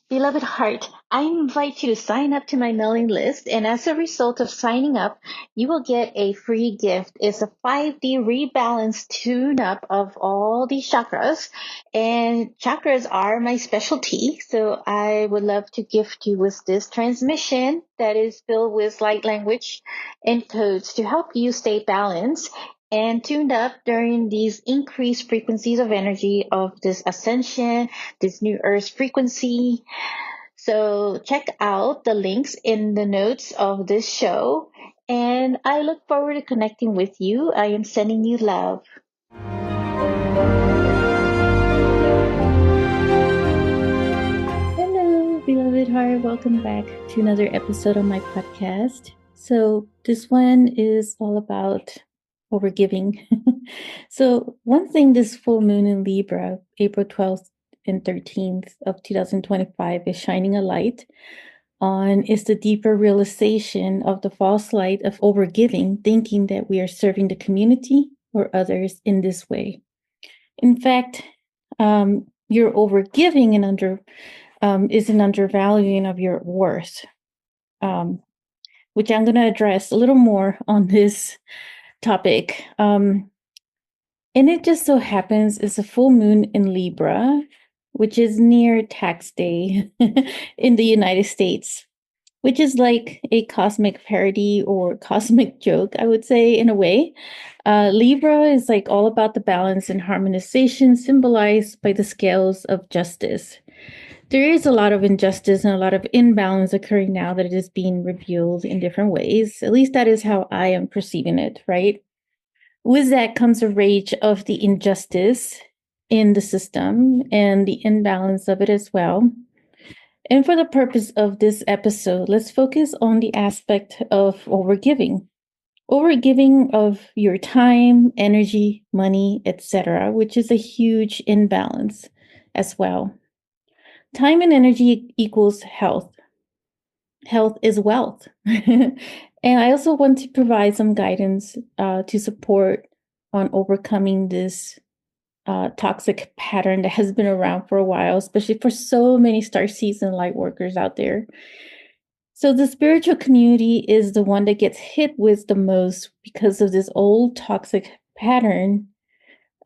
Beloved heart, I invite you to sign up to my mailing list, and as a result of signing up, you will get a free gift. It's a 5D rebalance tune-up of all these chakras, and chakras are my specialty, so I would love to gift you with this transmission that is filled with light language and codes to help you stay balanced and tuned up during these increased frequencies of energy of this ascension, this new earth frequency. So check out the links in the notes of this show. And I look forward to connecting with you. I am sending you love. Hello, beloved heart. Welcome back to another episode of my podcast. So, this one is all about overgiving. So, one thing this full moon in Libra, April 12th and 13th of 2025, is shining a light on is the deeper realization of the false light of overgiving, thinking that we are serving the community or others in this way. In fact, you're overgiving and is an undervaluing of your worth, which I'm going to address a little more on this topic. And it just so happens it's a full moon in Libra, which is near tax day in the United States, which is like a cosmic parody or cosmic joke, I would say, in a way. Libra is like all about the balance and harmonization symbolized by the scales of justice. There is a lot of injustice and a lot of imbalance occurring now that it is being revealed in different ways. At least that is how I am perceiving it, right? With that comes a rage of the injustice in the system and the imbalance of it as well. And for the purpose of this episode, let's focus on the aspect of overgiving. Overgiving of your time, energy, money, etc., which is a huge imbalance as well. Time and energy equals health. Health is wealth. And I also want to provide some guidance to support on overcoming this toxic pattern that has been around for a while, especially for so many star season light workers out there. So the spiritual community is the one that gets hit with the most because of this old toxic pattern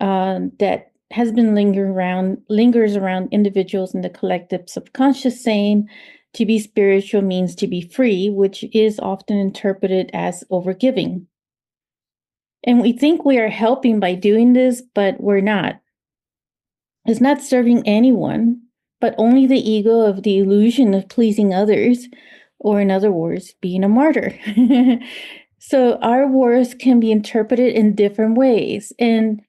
that has been lingers around individuals in the collective subconscious, saying to be spiritual means to be free, which is often interpreted as overgiving. And we think we are helping by doing this, but we're not. It's not serving anyone, but only the ego of the illusion of pleasing others, or in other words, being a martyr. So our worth can be interpreted in different ways. And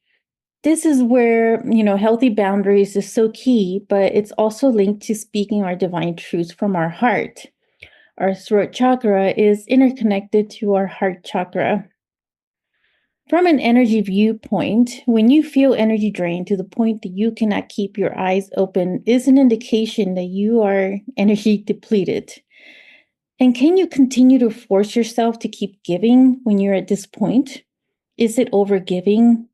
this is where, healthy boundaries is so key, but it's also linked to speaking our divine truth from our heart. Our throat chakra is interconnected to our heart chakra. From an energy viewpoint, when you feel energy drained to the point that you cannot keep your eyes open is an indication that you are energy depleted. And can you continue to force yourself to keep giving when you're at this point? Is it overgiving?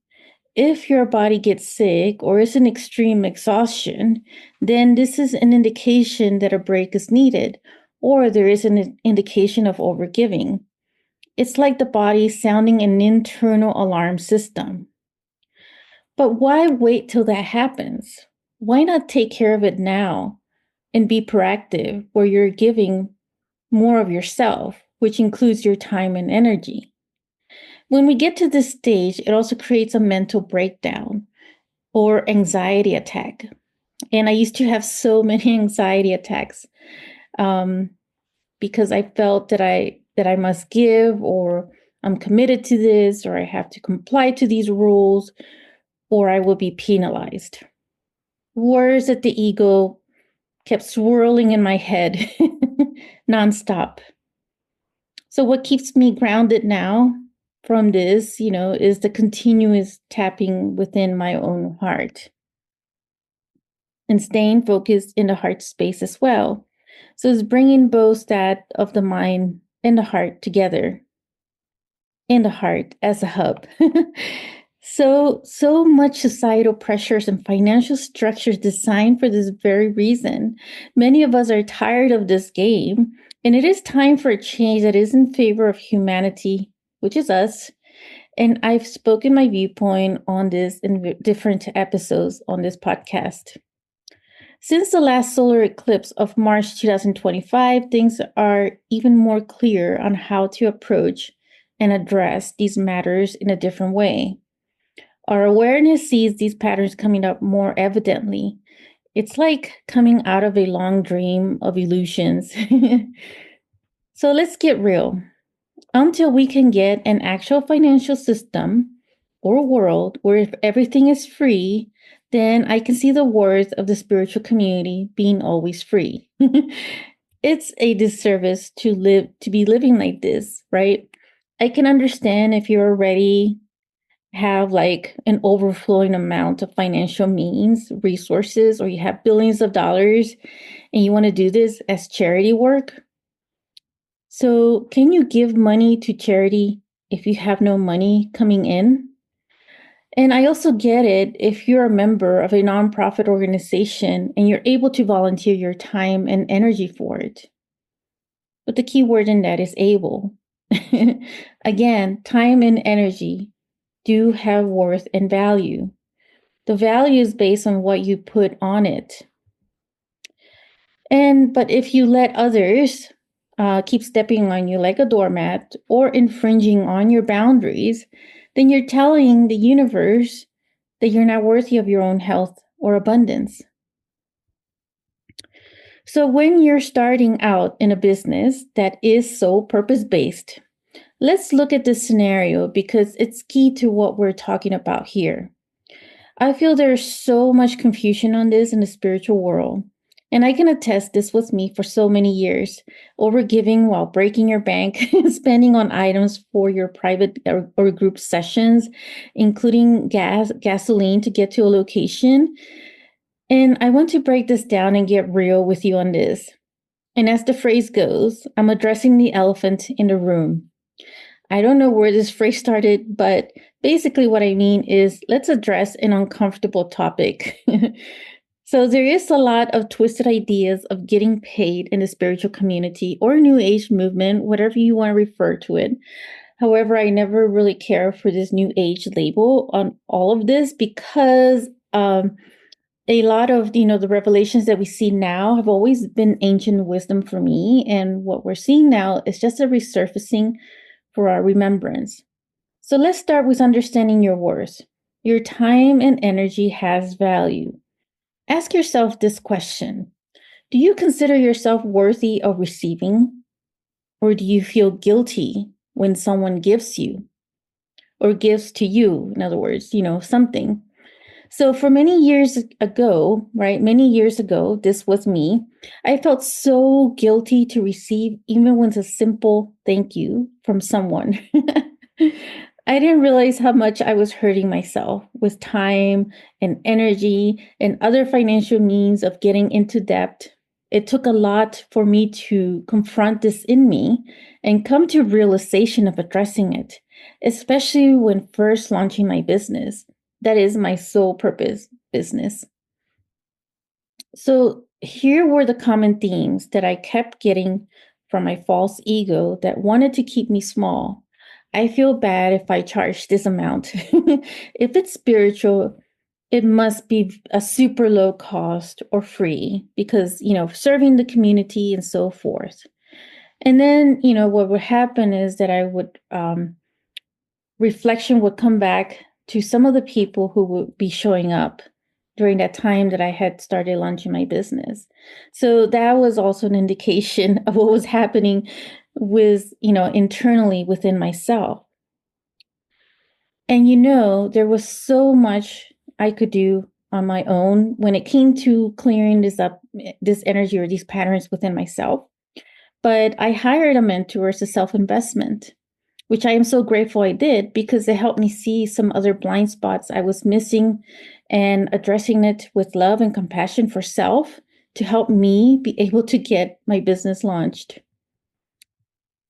If your body gets sick or is in extreme exhaustion, then this is an indication that a break is needed, or there is an indication of overgiving. It's like the body sounding an internal alarm system. But why wait till that happens? Why not take care of it now and be proactive where you're giving more of yourself, which includes your time and energy? When we get to this stage, it also creates a mental breakdown or anxiety attack. And I used to have so many anxiety attacks because I felt that I must give, or I'm committed to this, or I have to comply to these rules, or I will be penalized. Words that the ego kept swirling in my head nonstop. So what keeps me grounded now from this, is the continuous tapping within my own heart and staying focused in the heart space as well. So it's bringing both that of the mind and the heart together in the heart as a hub. So much societal pressures and financial structures designed for this very reason. Many of us are tired of this game, and it is time for a change that is in favor of humanity, which is us. And I've spoken my viewpoint on this in different episodes on this podcast. Since the last solar eclipse of March 2025, things are even more clear on how to approach and address these matters in a different way. Our awareness sees these patterns coming up more evidently. It's like coming out of a long dream of illusions. So let's get real. Until we can get an actual financial system or world where if everything is free, then I can see the worth of the spiritual community being always free. It's a disservice to be living like this, right? I can understand if you're already have like an overflowing amount of financial means, resources, or you have billions of dollars and you want to do this as charity work. So, can you give money to charity if you have no money coming in? And I also get it if you're a member of a nonprofit organization and you're able to volunteer your time and energy for it. But the key word in that is able. Again, time and energy do have worth and value. The value is based on what you put on it. But if you let others keep stepping on you like a doormat or infringing on your boundaries, then you're telling the universe that you're not worthy of your own health or abundance. So when you're starting out in a business that is so purpose-based, let's look at this scenario because it's key to what we're talking about here. I feel there's so much confusion on this in the spiritual world. And I can attest this was me for so many years. Overgiving while breaking your bank, spending on items for your private or group sessions, including gasoline to get to a location. And I want to break this down and get real with you on this. And as the phrase goes, I'm addressing the elephant in the room. I don't know where this phrase started, but basically what I mean is let's address an uncomfortable topic. So there is a lot of twisted ideas of getting paid in the spiritual community or New Age movement, whatever you want to refer to it. However, I never really care for this New Age label on all of this because a lot of the revelations that we see now have always been ancient wisdom for me, and what we're seeing now is just a resurfacing for our remembrance. So let's start with understanding your worth. Your time and energy has value. Ask yourself this question. Do you consider yourself worthy of receiving? Or do you feel guilty when someone gives you or gives to you? In other words, something. So for many years ago, right? Many years ago, this was me. I felt so guilty to receive even when it's a simple thank you from someone. I didn't realize how much I was hurting myself with time and energy and other financial means of getting into debt. It took a lot for me to confront this in me and come to realization of addressing it, especially when first launching my business. That is my sole purpose business. So here were the common themes that I kept getting from my false ego that wanted to keep me small. I feel bad if I charge this amount. If it's spiritual, it must be a super low cost or free because, serving the community and so forth. And then, what would happen is that I would, reflection would come back to some of the people who would be showing up during that time that I had started launching my business. So that was also an indication of what was happening with, internally within myself. And there was so much I could do on my own when it came to clearing this energy or these patterns within myself. But I hired a mentor as a self-investment, which I am so grateful I did because it helped me see some other blind spots I was missing and addressing it with love and compassion for self to help me be able to get my business launched.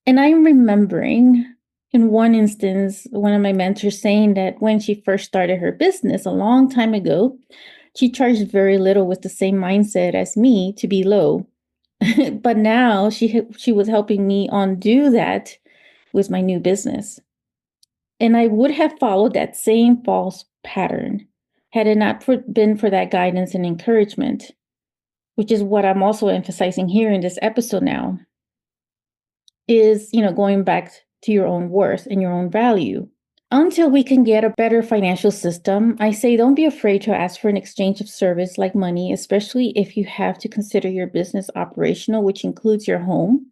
And I'm remembering In one instance, one of my mentors saying that when she first started her business a long time ago, she charged very little with the same mindset as me to be low. But now she was helping me undo that with my new business. And I would have followed that same false pattern had it not been for that guidance and encouragement, which is what I'm also emphasizing here in this episode now, is, going back to your own worth and your own value. Until we can get a better financial system, I say don't be afraid to ask for an exchange of service like money, especially if you have to consider your business operational, which includes your home,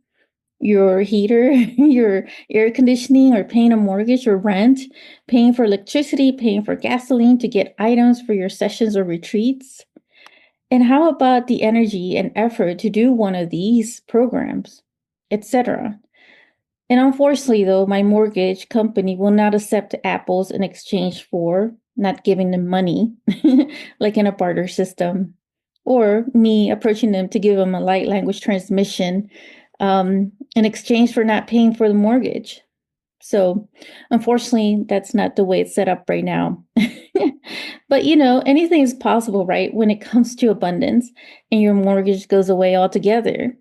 your heater, your air conditioning, or paying a mortgage or rent, paying for electricity, paying for gasoline to get items for your sessions or retreats. And how about the energy and effort to do one of these programs, etc.? And unfortunately, though, my mortgage company will not accept apples in exchange for not giving them money, like in a barter system, or me approaching them to give them a light language transmission in exchange for not paying for the mortgage. So, unfortunately, that's not the way it's set up right now. But anything is possible, right? When it comes to abundance and your mortgage goes away altogether.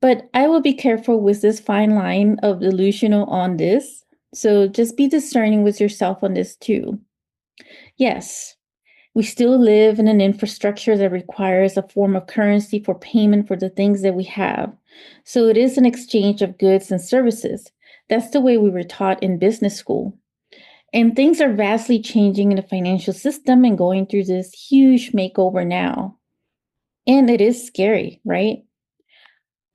But I will be careful with this fine line of delusional on this. So just be discerning with yourself on this too. Yes, we still live in an infrastructure that requires a form of currency for payment for the things that we have. So it is an exchange of goods and services. That's the way we were taught in business school. And things are vastly changing in the financial system and going through this huge makeover now. And it is scary, right?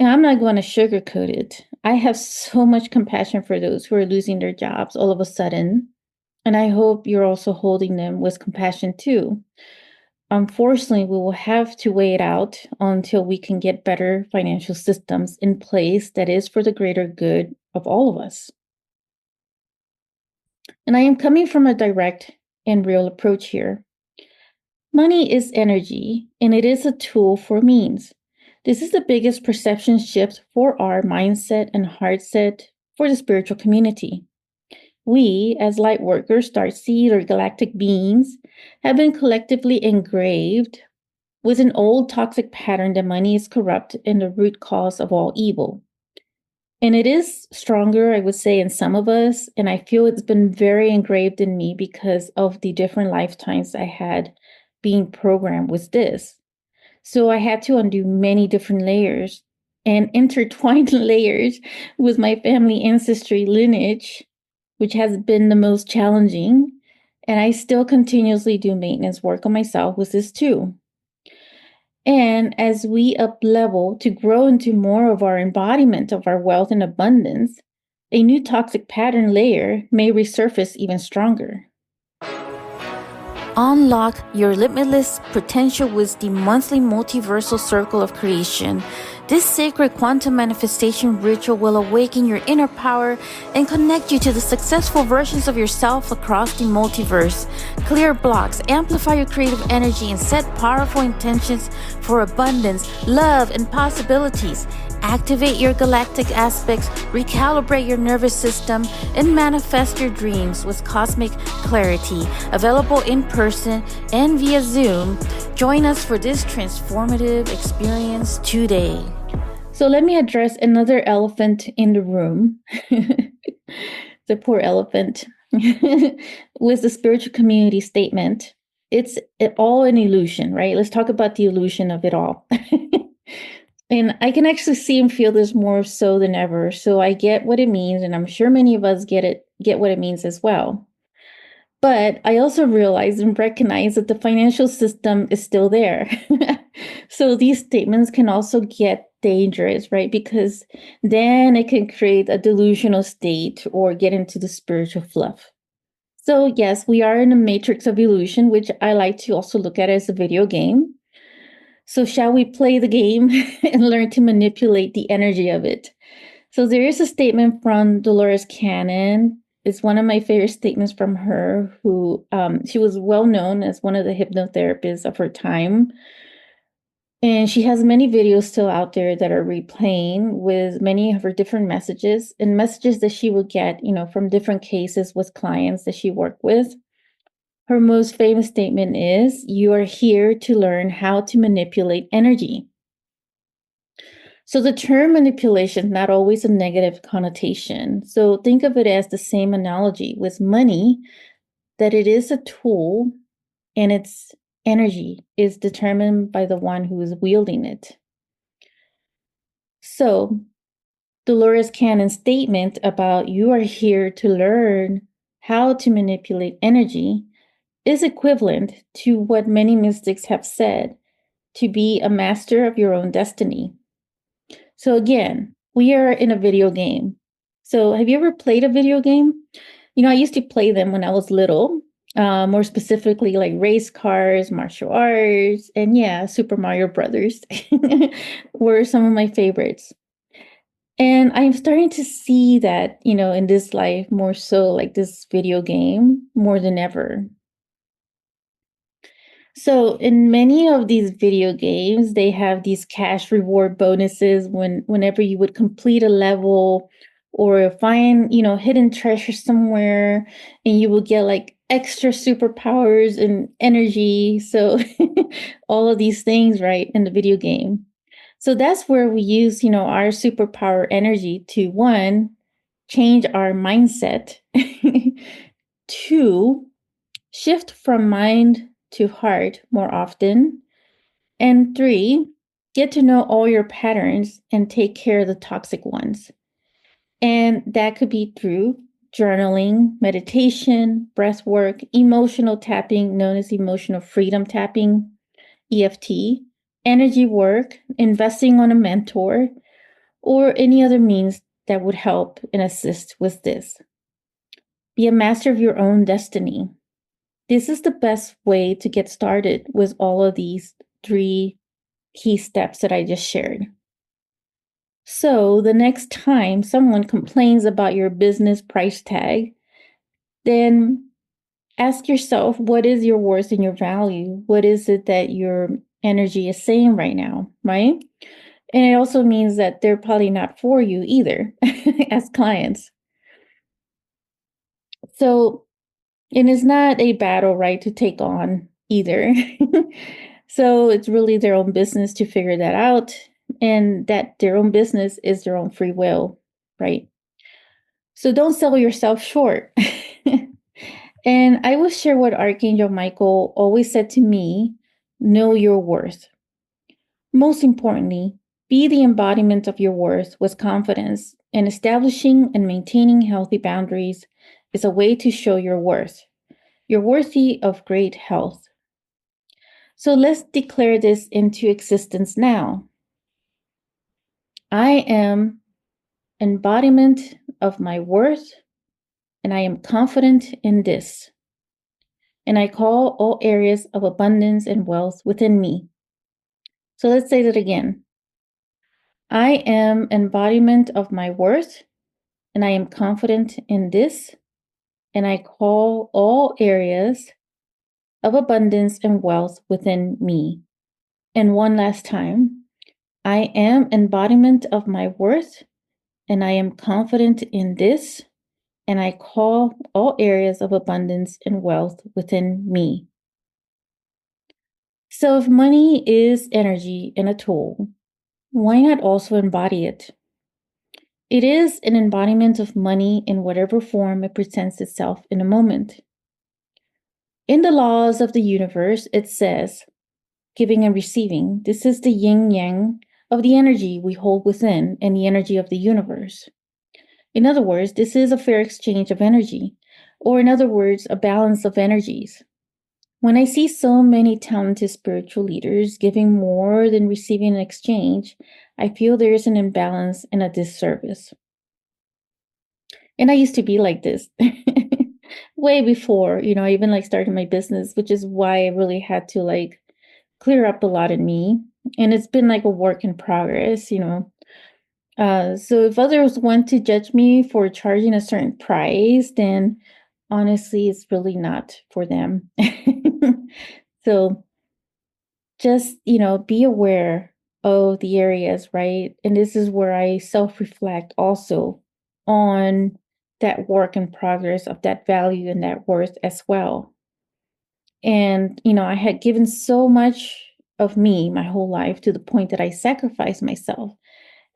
And I'm not going to sugarcoat it. I have so much compassion for those who are losing their jobs all of a sudden. And I hope you're also holding them with compassion too. Unfortunately, we will have to wait out until we can get better financial systems in place that is for the greater good of all of us. And I am coming from a direct and real approach here. Money is energy, and it is a tool for means. This is the biggest perception shift for our mindset and heart set for the spiritual community. We, as light workers, starseed, or galactic beings, have been collectively engraved with an old toxic pattern that money is corrupt and the root cause of all evil. And it is stronger, I would say, in some of us. And I feel it's been very engraved in me because of the different lifetimes I had being programmed with this. So I had to undo many different layers and intertwined layers with my family ancestry lineage, which has been the most challenging. And I still continuously do maintenance work on myself with this too. And as we up level to grow into more of our embodiment of our wealth and abundance, a new toxic pattern layer may resurface even stronger. Unlock your limitless potential with the monthly Multiversal Circle of Creation. This sacred quantum manifestation ritual will awaken your inner power and connect you to the successful versions of yourself across the multiverse. Clear blocks, amplify your creative energy, and set powerful intentions for abundance, love, and possibilities. Activate your galactic aspects, recalibrate your nervous system, and manifest your dreams with cosmic clarity. Available in person and via Zoom. Join us for this transformative experience today. So let me address another elephant in the room. The poor elephant. With the spiritual community statement. It's all an illusion, right? Let's talk about the illusion of it all. And I can actually see and feel this more so than ever. So I get what it means, and I'm sure many of us get what it means as well. But I also realize and recognize that the financial system is still there. So these statements can also get dangerous, right? Because then it can create a delusional state or get into the spiritual fluff. So yes, we are in a matrix of illusion, which I like to also look at as a video game. So shall we play the game and learn to manipulate the energy of it? So there is a statement from Dolores Cannon. It's one of my favorite statements from her, who she was well known as one of the hypnotherapists of her time. And she has many videos still out there that are replaying with many of her different messages and messages that she would get, from different cases with clients that she worked with. Her most famous statement is, "You are here to learn how to manipulate energy." So the term manipulation is not always a negative connotation. So think of it as the same analogy with money, that it is a tool and its energy is determined by the one who is wielding it. So Dolores Cannon's statement about "you are here to learn how to manipulate energy" is equivalent to what many mystics have said, to be a master of your own destiny. So again, we are in a video game. So have you ever played a video game? I used to play them when I was little, more specifically like race cars, martial arts, and yeah, Super Mario Brothers were some of my favorites. And I'm starting to see that, in this life more so like this video game more than ever. So in many of these video games, they have these cash reward bonuses whenever you would complete a level or find, hidden treasure somewhere, and you will get like extra superpowers and energy. So all of these things, right, in the video game. So that's where we use, our superpower energy to, one, change our mindset, two, shift from mind to heart more often, and three, get to know all your patterns and take care of the toxic ones. And that could be through journaling, meditation, breath work, emotional tapping, known as emotional freedom tapping, EFT, energy work, investing on a mentor, or any other means that would help and assist with this. Be a master of your own destiny. This is the best way to get started with all of these 3 key steps that I just shared. So the next time someone complains about your business price tag, then ask yourself, what is your worth and your value? What is it that your energy is saying right now, right? And it also means that they're probably not for you either as clients. So, and it's not a battle, right, to take on either. So it's really their own business to figure that out, and that their own business is their own free will, right? So don't sell yourself short. And I will share what Archangel Michael always said to me: know your worth. Most importantly, be the embodiment of your worth with confidence, and establishing and maintaining healthy boundaries is a way to show your worth. You're worthy of great health. So let's declare this into existence now. I am embodiment of my worth, and I am confident in this. And I call all areas of abundance and wealth within me. So let's say that again. I am embodiment of my worth, and I am confident in this. And I call all areas of abundance and wealth within me. And one last time. I am embodiment of my worth, and I am confident in this, and I call all areas of abundance and wealth within me. So if money is energy and a tool, why not also embody it? It is an embodiment of money in whatever form it presents itself in a moment. In the laws of the universe, it says, giving and receiving, this is the yin-yang of the energy we hold within and the energy of the universe. In other words, this is a fair exchange of energy, or in other words, a balance of energies. When I see so many talented spiritual leaders giving more than receiving in exchange, I feel there is an imbalance and a disservice. And I used to be like this way before, I even like started my business, which is why I really had to like clear up a lot in me. And it's been like a work in progress, So if others want to judge me for charging a certain price, then honestly, it's really not for them. So just, be aware of the areas, right? And this is where I self-reflect also on that work in progress of that value and that worth as well. And, I had given so much of me my whole life to the point that I sacrificed myself.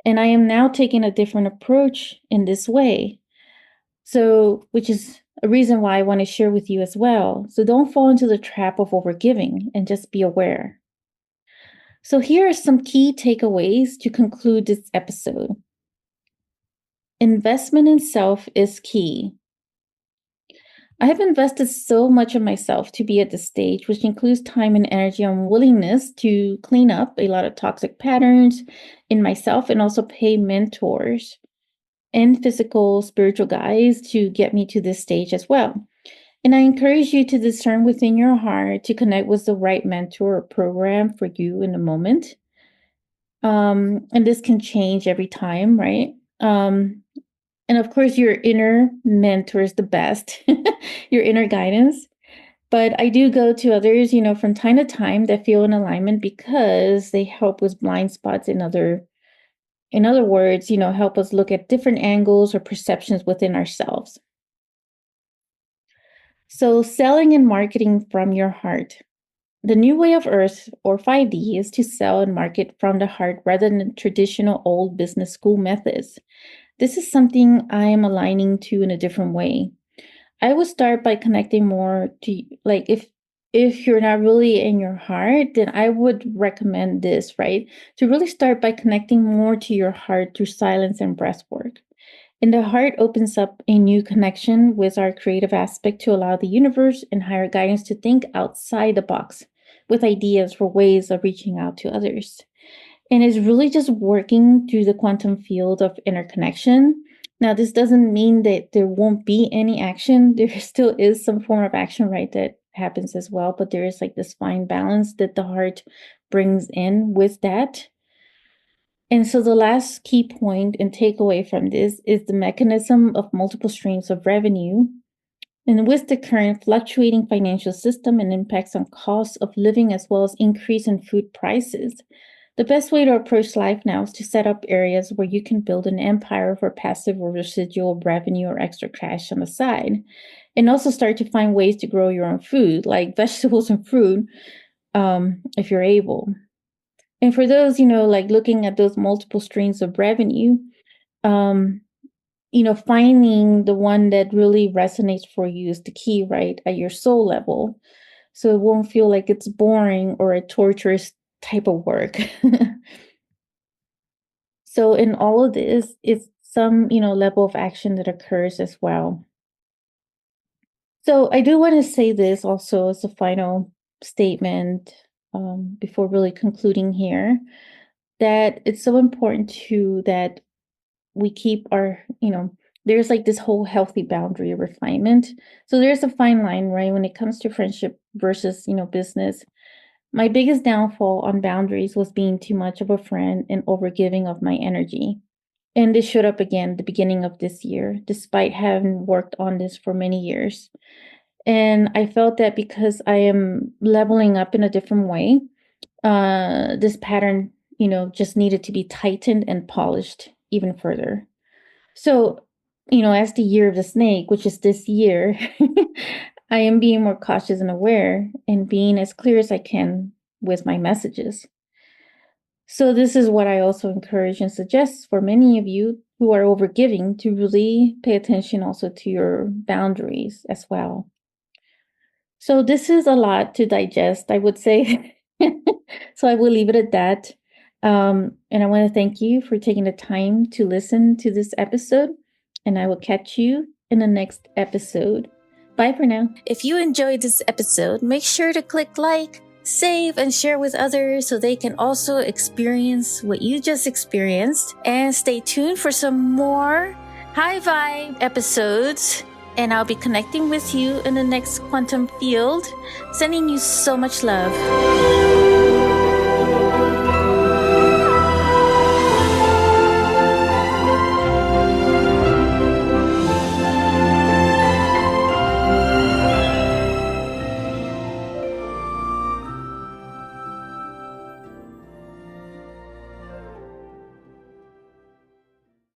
And I am now taking a different approach in this way. So, which is a reason why I want to share with you as well. So don't fall into the trap of overgiving and just be aware. So here are some key takeaways to conclude this episode. Investment in self is key. I have invested so much of myself to be at this stage, which includes time and energy and willingness to clean up a lot of toxic patterns in myself and also pay mentors and physical, spiritual guides to get me to this stage as well. And I encourage you to discern within your heart to connect with the right mentor or program for you in the moment. And this can change every time, right? And of course, your inner mentor is the best, your inner guidance. But I do go to others, from time to time that feel in alignment because they help with blind spots in other words, help us look at different angles or perceptions within ourselves. So selling and marketing from your heart. The new way of Earth, or 5D, is to sell and market from the heart rather than traditional old business school methods. This is something I am aligning to in a different way. I would start by connecting more to, like, if you're not really in your heart, then I would recommend this, right? To really start by connecting more to your heart through silence and breath work. And the heart opens up a new connection with our creative aspect to allow the universe and higher guidance to think outside the box with ideas for ways of reaching out to others. And it's really just working through the quantum field of interconnection. Now, this doesn't mean that there won't be any action. There still is some form of action, right, that happens as well. But there is like this fine balance that the heart brings in with that. And so the last key point and takeaway from this is the mechanism of multiple streams of revenue. And with the current fluctuating financial system and impacts on costs of living as well as increase in food prices, the best way to approach life now is to set up areas where you can build an empire for passive or residual revenue or extra cash on the side. And also start to find ways to grow your own food, like vegetables and fruit, if you're able. And for those, like looking at those multiple streams of revenue, finding the one that really resonates for you is the key, right, at your soul level. So it won't feel like it's boring or a torturous type of work. So in all of this, it's some, level of action that occurs as well. So I do want to say this also as a final statement before really concluding here, that it's so important too that we keep our, there's like this whole healthy boundary of refinement. So there's a fine line, right, when it comes to friendship versus, business. My biggest downfall on boundaries was being too much of a friend and overgiving of my energy. And this showed up again at the beginning of this year, despite having worked on this for many years. And I felt that because I am leveling up in a different way, this pattern, just needed to be tightened and polished even further. So, as the year of the snake, which is this year, I am being more cautious and aware and being as clear as I can with my messages. So this is what I also encourage and suggest for many of you who are overgiving to really pay attention also to your boundaries as well. So this is a lot to digest, I would say. So I will leave it at that. And I want to thank you for taking the time to listen to this episode. And I will catch you in the next episode. Bye for now. If you enjoyed this episode, make sure to click like, save, and share with others so they can also experience what you just experienced. And stay tuned for some more high vibe episodes. And I'll be connecting with you in the next quantum field. Sending you so much love.